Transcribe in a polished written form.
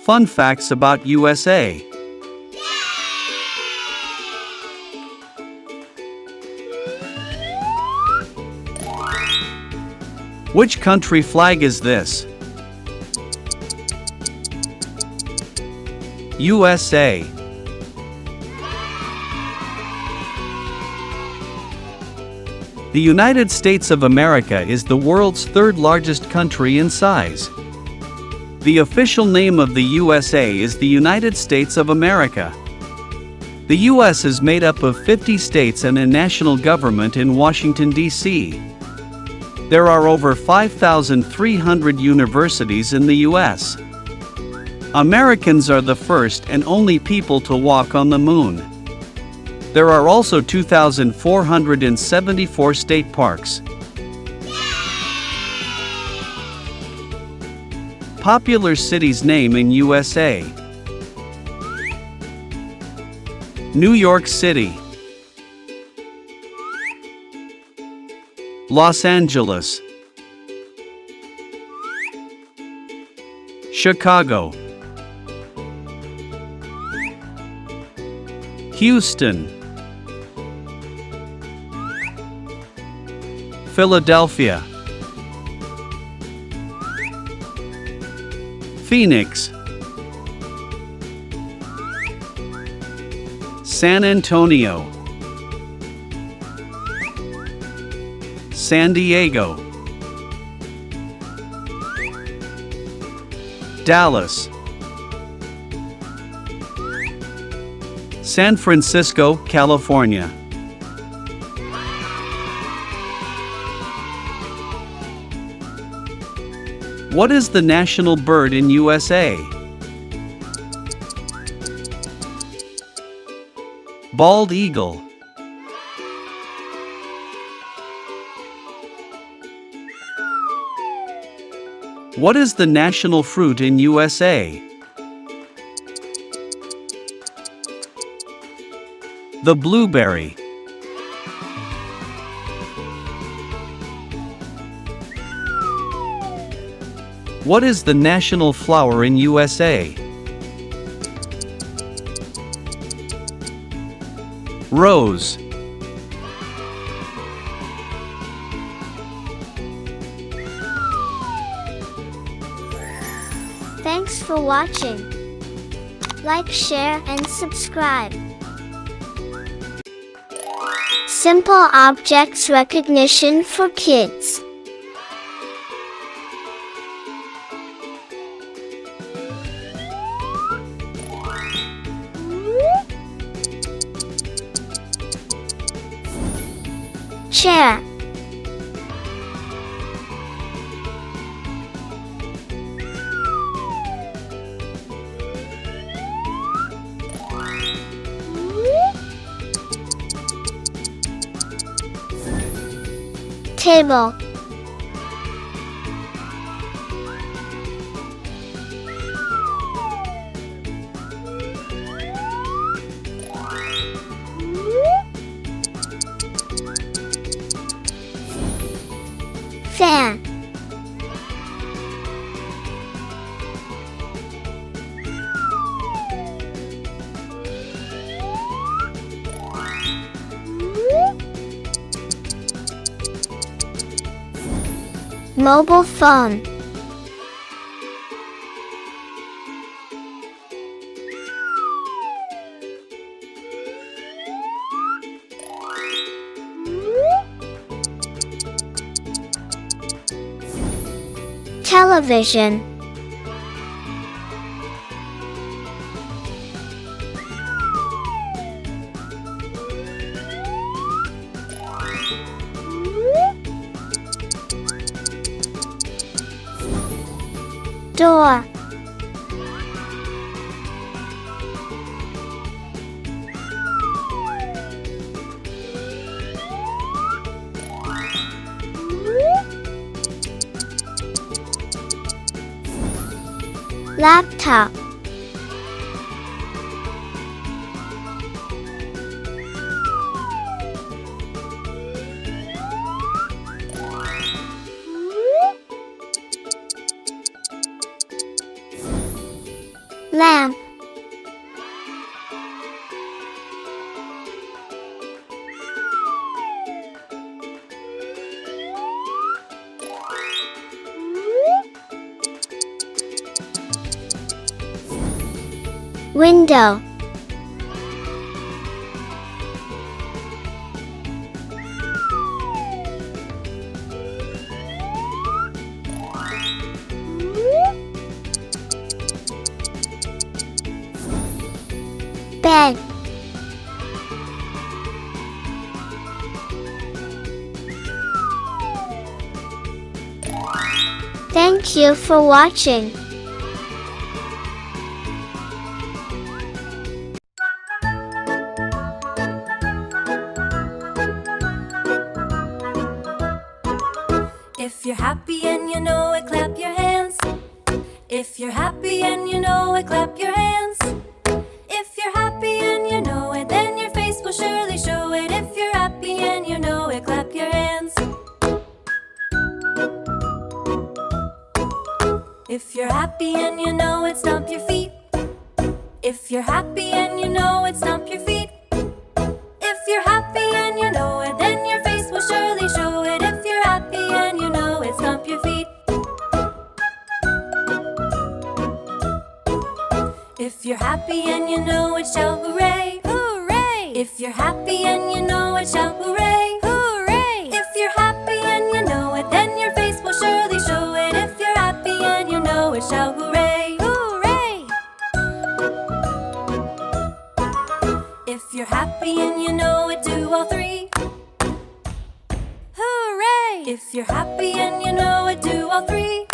fun facts about USA. Which country flag is this? USA. The United States of America is the world's third largest country in size. The official name of the USA is the United States of America. The U.S. is made up of 50 states and a national government in Washington, D.C. There are over 5,300 universities in the U.S. Americans are the first and only people to walk on the moon. There are also 2,474 state parks. Popular cities name in USA. New York City, Los Angeles, Chicago, Houston, Philadelphia, Phoenix, San Antonio, San Diego, Dallas, San Francisco, California. What is the national bird in USA? Bald eagle. What is the national fruit in USA? The blueberry. What is the national flower in USA? Rose. Thanks for watching. Like, share, and subscribe. Simple objects recognition for kids. Chair. Table. Fan. Mobile phone. Television. Door. Laptop. Window. Bed. Thank you for watching. If you're happy and you know it, clap your hands. If you're happy and you know it, clap your hands. If you're happy and you know it, then your face will surely show it. If you're happy and you know it, clap your hands. If you're happy and you know it, stomp your feet. If you're happy and you know it, stomp your feet. If you're happy and you know it, then your face will surely show it. If you're happy and you know it, stomp your feet. If you're happy and you know it, shout hooray! Hooray! If you're happy and you know it, shout hooray! Hooray! If you're happy and you know it, then your face will surely show it. If you're happy and you know it, shout hooray! Hooray! If you're happy and you know it, do all three. Hooray! If you're happy and you know it, do all three.